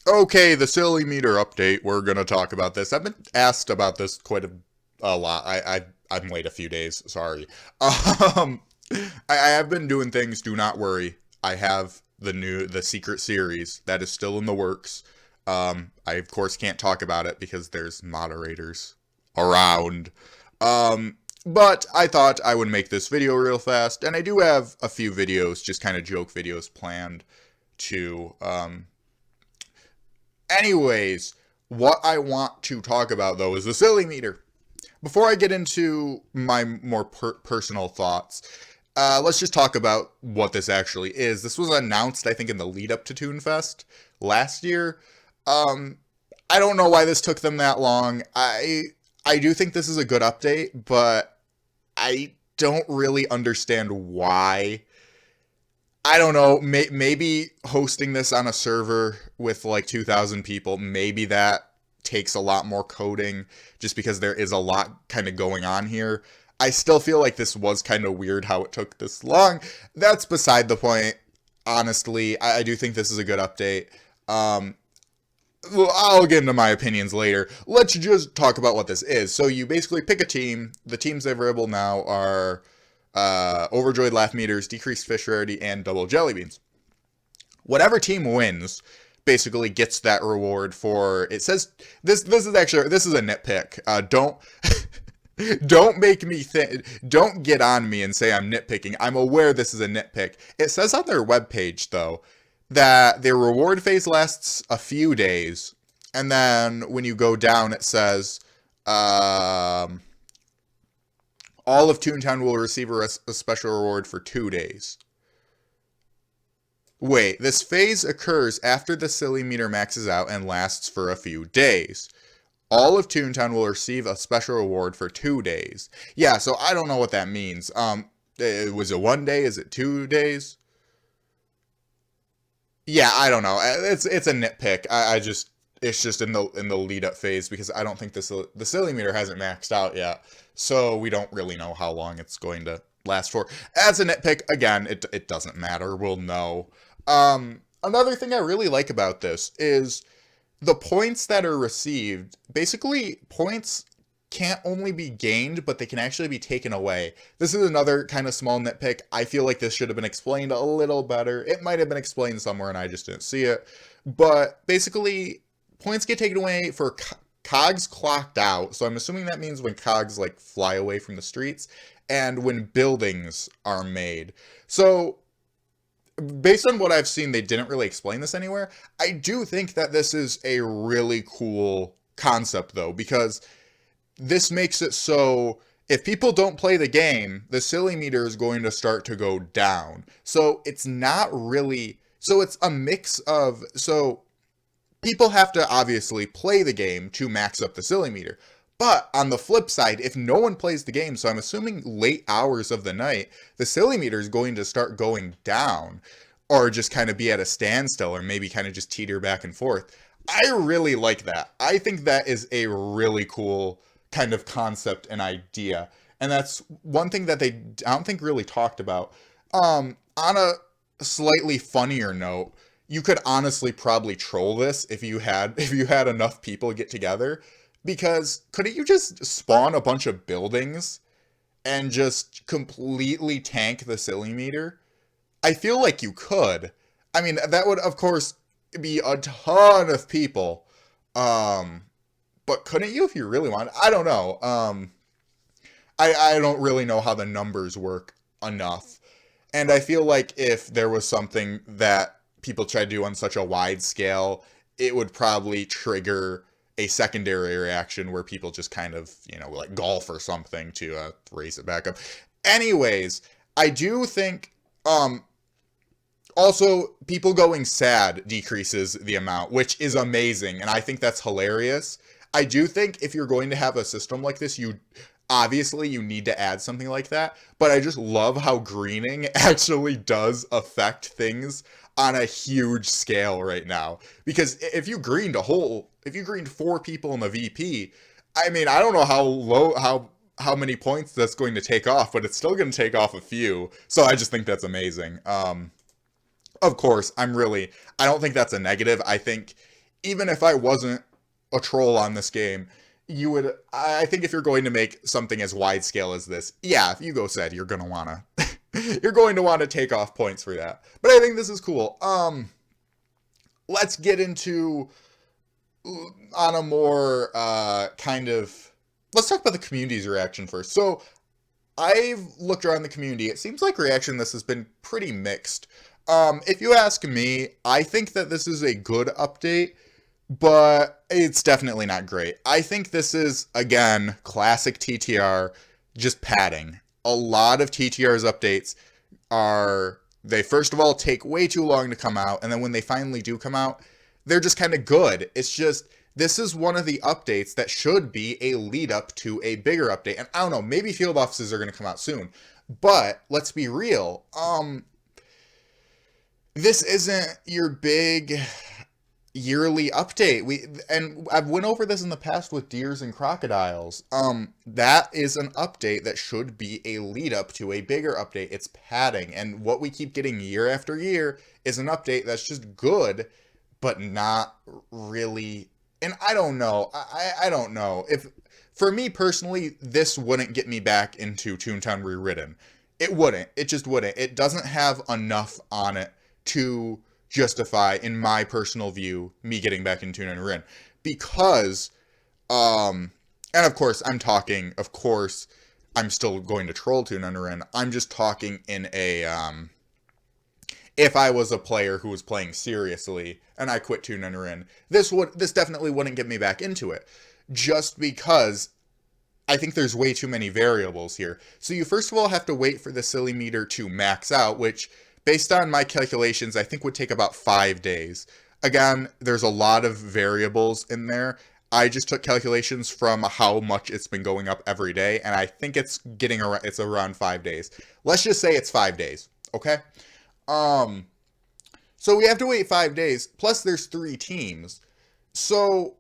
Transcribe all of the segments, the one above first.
Okay, the silly meter update. We're gonna talk about this. I've been asked about this quite a lot. I'm late a few days. Sorry. Um, I have been doing things. Do not worry. I have the secret series that is still in the works. I of course can't talk about it because there's moderators around. But I thought I would make this video real fast, and I do have a few videos, just kind of joke videos planned to Anyways, what I want to talk about though is the silly meter. Before I get into my more personal thoughts, let's just talk about what this actually is. This was announced, I think, in the lead up to ToonFest last year. Um, I don't know why this took them that long. I do think this is a good update, but I don't really understand why. I don't know. Maybe hosting this on a server with like 2,000 people, maybe that takes a lot more coding just because there is a lot kind of going on here. I still feel like this was kind of weird how it took this long. That's beside the point. Honestly, I do think this is a good update. Um, well, I'll get into my opinions later. Let's just talk about what this is. So you basically pick a team. The teams available now are Overjoyed laugh meters, decreased fish rarity, and double jelly beans. Whatever team wins basically gets that reward for. It says this is actually this is a nitpick. Don't don't make me think. Don't get on me and say I'm nitpicking. I'm aware this is a nitpick. It says on their webpage though that their reward phase lasts a few days, and then when you go down, it says. All of Toontown will receive a special reward for 2 days. Wait, this phase occurs after the silly meter maxes out and lasts for a few days. All of Toontown will receive a special reward for 2 days. Yeah, so I don't know what that means. Was it 1 day? Is it 2 days? Yeah, I don't know. It's a nitpick. I just it's just in the lead up phase because I don't think the silly meter hasn't maxed out yet, so we don't really know how long it's going to last for. As a nitpick, again, it doesn't matter. We'll know. Another thing I really like about this is the points that are received. Basically, points can't only be gained, but they can actually be taken away. This is another kind of small nitpick. I feel like this should have been explained a little better. It might have been explained somewhere and I just didn't see it. But basically, points get taken away for cogs clocked out. So I'm assuming that means when cogs like fly away from the streets and when buildings are made. So based on what I've seen, they didn't really explain this anywhere. I do think that this is a really cool concept though, because this makes it so if people don't play the game, the silly meter is going to start to go down. So it's not really, so it's a mix of, so people have to obviously play the game to max up the silly meter. But on the flip side, if no one plays the game, so I'm assuming late hours of the night, the silly meter is going to start going down or just kind of be at a standstill or maybe kind of just teeter back and forth. I really like that. I think that is a really cool kind of concept and idea. And that's one thing that I don't think really talked about. On a slightly funnier note, you could honestly probably troll this if you had enough people get together, because couldn't you just spawn a bunch of buildings and just completely tank the silly meter? I feel like you could. I mean, that would of course be a ton of people. But couldn't you if you really wanted? I don't know. I don't really know how the numbers work enough. And I feel like if there was something that people try to do on such a wide scale, it would probably trigger a secondary reaction where people just kind of, like golf or something to raise it back up. Anyways, I do think also people going sad decreases the amount, which is amazing, and I think that's hilarious. I do think if you're going to have a system like this, obviously you need to add something like that, but I just love how greening actually does affect things on a huge scale right now. Because if you greened 4 people in the VP, I mean, I don't know how many points that's going to take off, but it's still going to take off a few. So I just think that's amazing. Of course, I don't think that's a negative. I think even if I wasn't a troll on this game, you would, I think if you're going to make something as wide scale as this, yeah, if Hugo said you're going to want to, you're going to want to take off points for that. But I think this is cool. Let's get into, on a more, let's talk about the community's reaction first. So, I've looked around the community. It seems like reaction to this has been pretty mixed. If you ask me, I think that this is a good update, but it's definitely not great. I think this is, again, classic TTR, just padding. A lot of TTR's updates they first of all take way too long to come out, and then when they finally do come out, they're just kind of good. It's just, this is one of the updates that should be a lead up to a bigger update. And I don't know, maybe field offices are going to come out soon. But let's be real. This isn't your big yearly update. I've went over this in the past with deers and crocodiles. That is an update that should be a lead up to a bigger update. It's padding. And what we keep getting year after year is an update that's just good, but not really. And I don't know. I don't know. If, for me personally, this wouldn't get me back into Toontown Rewritten. It wouldn't. It just wouldn't. It doesn't have enough on it to justify, in my personal view, me getting back into Toontown Rewritten. Because, and of course, I'm still going to troll Toontown Rewritten. I'm just talking in a, if I was a player who was playing seriously and I quit Toontown Rewritten, this definitely wouldn't get me back into it. Just because I think there's way too many variables here. So you first of all have to wait for the silly meter to max out, which, based on my calculations, I think would take about 5 days. Again, there's a lot of variables in there. I just took calculations from how much it's been going up every day, and I think it's around 5 days. Let's just say it's 5 days, okay? So we have to wait 5 days, plus there's 3 teams. So,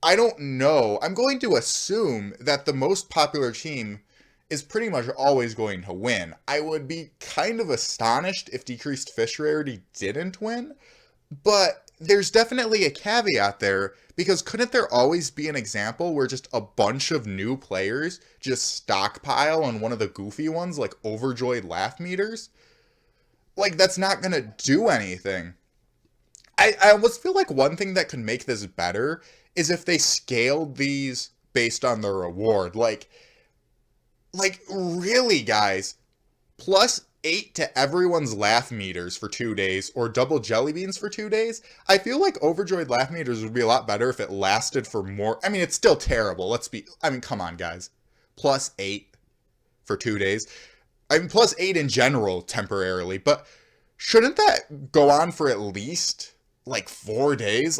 I don't know. I'm going to assume that the most popular team is pretty much always going to win. I would be kind of astonished if Decreased Fish Rarity didn't win, but there's definitely a caveat there, because couldn't there always be an example where just a bunch of new players just stockpile on one of the goofy ones, like Overjoyed laff meters? Like, that's not gonna do anything. I almost feel like one thing that could make this better is if they scaled these based on the reward. Like, really, guys, +8 to everyone's laff meters for 2 days, or double jelly beans for 2 days. I feel like Overjoyed laff meters would be a lot better if it lasted for more. I mean, it's still terrible. Come on, guys. +8 for 2 days. I mean, +8 in general, temporarily, but shouldn't that go on for at least, 4 days?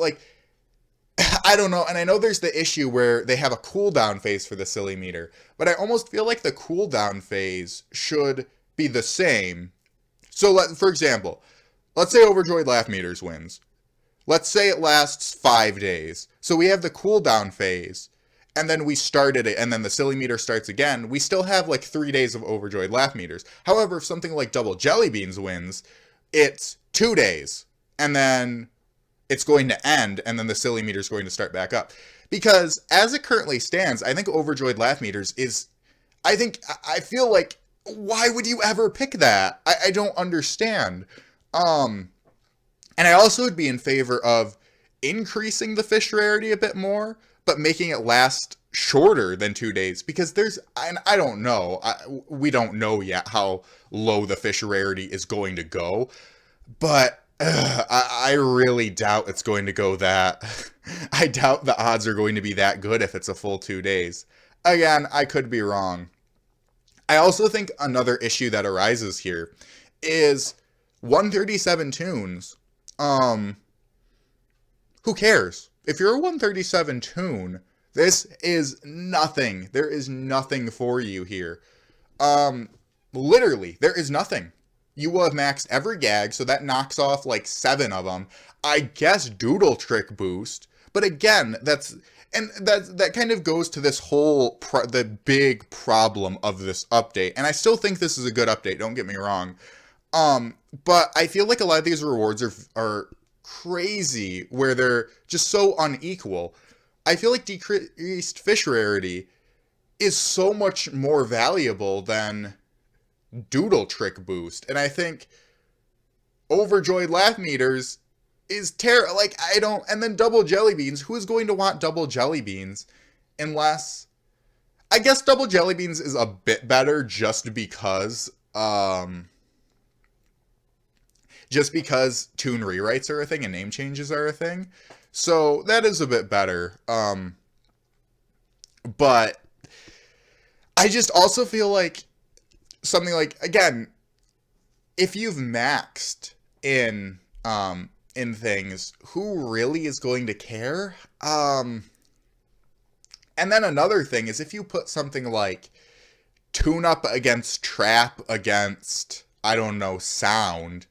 I don't know, and I know there's the issue where they have a cooldown phase for the silly meter, but I almost feel like the cooldown phase should be the same. So, for example, let's say Overjoyed laff meters wins. Let's say it lasts 5 days. So we have the cooldown phase, and then we started it, and then the silly meter starts again. We still have 3 days of Overjoyed laff meters. However, if something like Double Jelly Beans wins, it's 2 days, and then it's going to end, and then the silly meter is going to start back up. Because as it currently stands, I think Overjoyed laff meters is, I feel like, why would you ever pick that? I don't understand. And I also would be in favor of increasing the fish rarity a bit more, but making it last shorter than 2 days, because I don't know, we don't know yet how low the fish rarity is going to go, but I really doubt it's going to go that, I doubt the odds are going to be that good if it's a full 2 days. Again, I could be wrong. I also think another issue that arises here is 137 toons. Who cares? If you're a 137 toon, this is nothing. There is nothing for you here. Literally, there is nothing. You will have maxed every gag, so that knocks off 7 of them. I guess Doodle Trick boost, but again, that kind of goes to this whole, the big problem of this update. And I still think this is a good update, don't get me wrong. But I feel like a lot of these rewards are crazy where they're just so unequal. I feel like decreased fish rarity is so much more valuable than doodle trick boost. And I think overjoyed laugh meters is terrible. Like, I don't. And then double jelly beans. Who is going to want double jelly beans unless. I guess double jelly beans is a bit better just because tune rewrites are a thing and name changes are a thing. So that is a bit better. But I just also feel like something like, again, if you've maxed in things, who really is going to care? And then another thing is if you put something like tune up against trap against, I don't know, sound.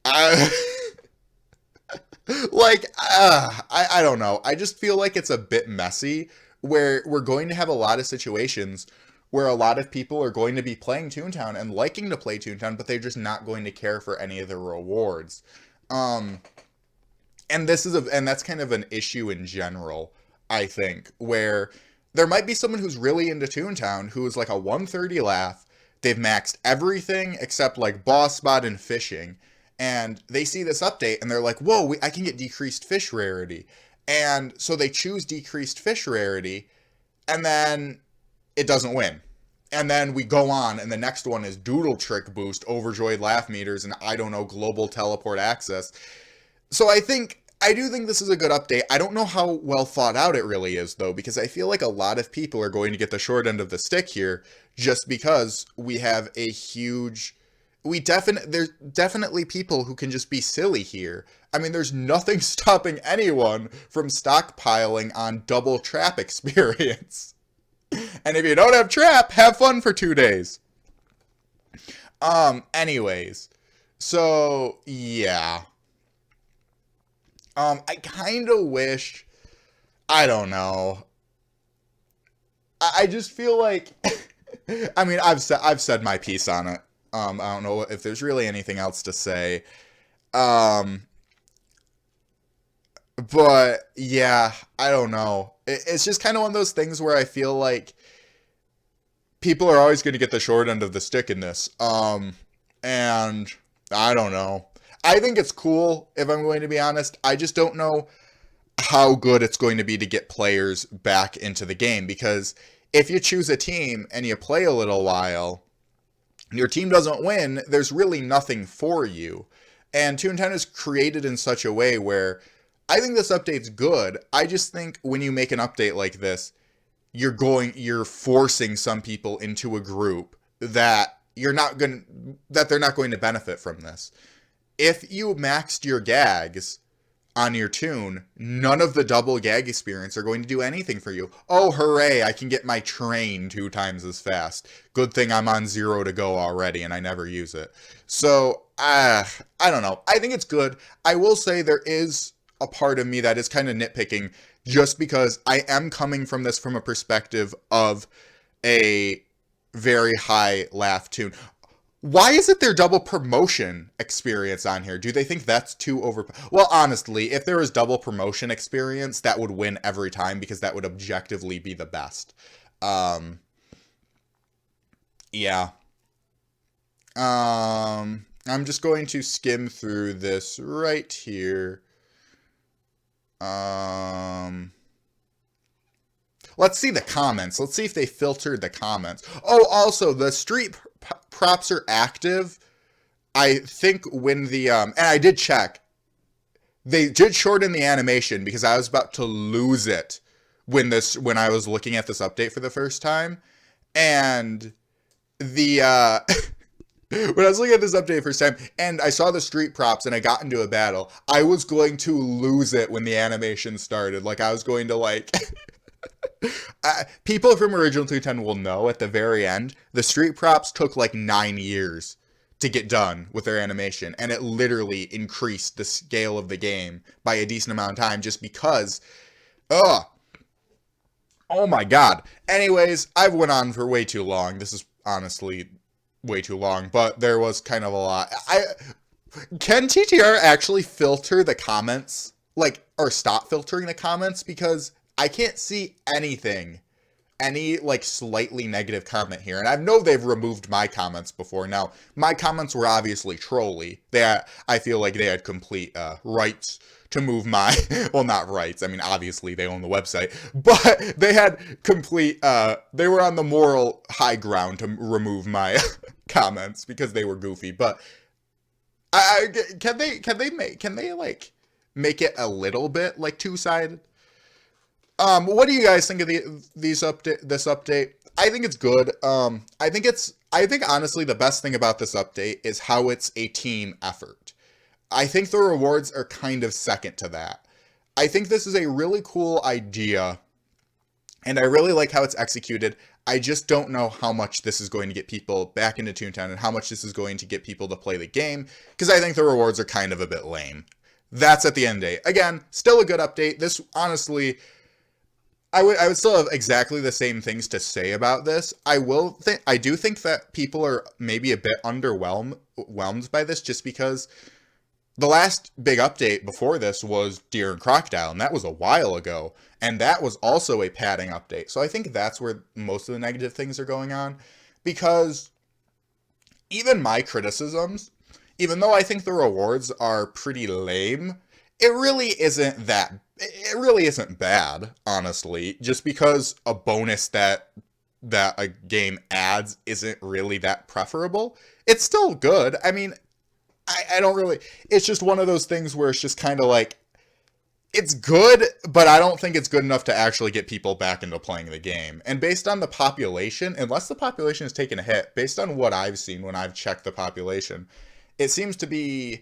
I I don't know. I just feel like it's a bit messy where we're going to have a lot of situations where a lot of people are going to be playing Toontown and liking to play Toontown, but they're just not going to care for any of the rewards. And that's kind of an issue in general, I think, where there might be someone who's really into Toontown who is like a 130 laugh. They've maxed everything except like boss spot and fishing. And they see this update and they're like, whoa, I can get decreased fish rarity. And so they choose decreased fish rarity and then it doesn't win. And then we go on and the next one is doodle trick boost, overjoyed laugh meters, and I don't know, global teleport access. So I do think this is a good update. I don't know how well thought out it really is, though, because I feel like a lot of people are going to get the short end of the stick here just because we have a huge... There's definitely people who can just be silly here. I mean, there's nothing stopping anyone from stockpiling on double trap experience. And if you don't have trap, have fun for 2 days. Anyways. So, yeah. I kind of wish, I don't know. I just feel like, I mean, I've said my piece on it. I don't know if there's really anything else to say. But yeah, I don't know. It's just kind of one of those things where I feel like people are always going to get the short end of the stick in this. And I don't know. I think it's cool, if I'm going to be honest. I just don't know how good it's going to be to get players back into the game. Because if you choose a team and you play a little while, your team doesn't win, there's really nothing for you. And Toontown is created in such a way where I think this update's good. I just think when you make an update like this, you're forcing some people into a group that they're not going to benefit from this. If you maxed your gags on your toon, none of the double gag experience are going to do anything for you. Oh, hooray, I can get my train 2 times as fast. Good thing I'm on 0 to go already and I never use it. So, I don't know. I think it's good. I will say there is a part of me that is kind of nitpicking just because I am coming from this from a perspective of a very high laugh toon. Why isn't there double promotion experience on here? Do they think that's too over... Well, honestly, if there was double promotion experience, that would win every time because that would objectively be the best. Yeah. I'm just going to skim through this right here. Let's see the comments. Let's see if they filtered the comments. Oh, also, the street props are active. I think when the, and I did check. They did shorten the animation because I was about to lose it when I was looking at this update for the first time. And the, when I was looking at this update first time, and I saw the street props and I got into a battle, I was going to lose it when the animation started. Like, I was going to, like... people from Original 210 will know at the very end, the street props took like 9 years to get done with their animation, and it literally increased the scale of the game by a decent amount of time just because, oh my god. Anyways, I've went on for way too long. This is honestly way too long, but there was kind of a lot. Can TTR actually filter the comments? Like, or stop filtering the comments? Because I can't see anything, any like slightly negative comment here. And I know they've removed my comments before. Now, my comments were obviously trolly. I feel like they had complete rights to move my, well, not rights. I mean, obviously they own the website, but they had complete, they were on the moral high ground to remove my comments because they were goofy. But can they like make it a little bit like two-sided? What do you guys think of this update? I think it's good. I think honestly the best thing about this update is how it's a team effort. I think the rewards are kind of second to that. I think this is a really cool idea, and I really like how it's executed. I just don't know how much this is going to get people back into Toontown and how much this is going to get people to play the game, because I think the rewards are kind of a bit lame. That's at the end of the day. Again, still a good update. This, honestly, I would still have exactly the same things to say about this. I do think that people are maybe a bit underwhelmed by this, just because the last big update before this was Deer and Crocodile, and that was a while ago, and that was also a padding update. So I think that's where most of the negative things are going on, because even my criticisms, even though I think the rewards are pretty lame, it really isn't bad, honestly, just because a bonus that a game adds isn't really that preferable. It's still good. I mean, I don't really, it's just one of those things where it's just kind of like, it's good, but I don't think it's good enough to actually get people back into playing the game. And based on the population, unless the population has taken a hit, based on what I've seen when I've checked the population, it seems to be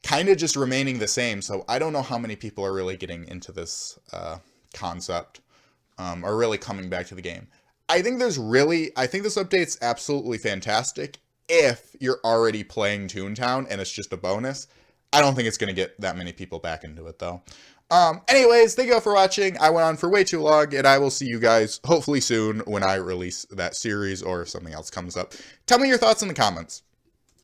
kind of just remaining the same. So I don't know how many people are really getting into this concept, or really coming back to the game. I think this update's absolutely fantastic if you're already playing Toontown and it's just a bonus. I don't think it's going to get that many people back into it, though. Anyways, thank you all for watching. I went on for way too long, and I will see you guys hopefully soon when I release that series or if something else comes up. Tell me your thoughts in the comments.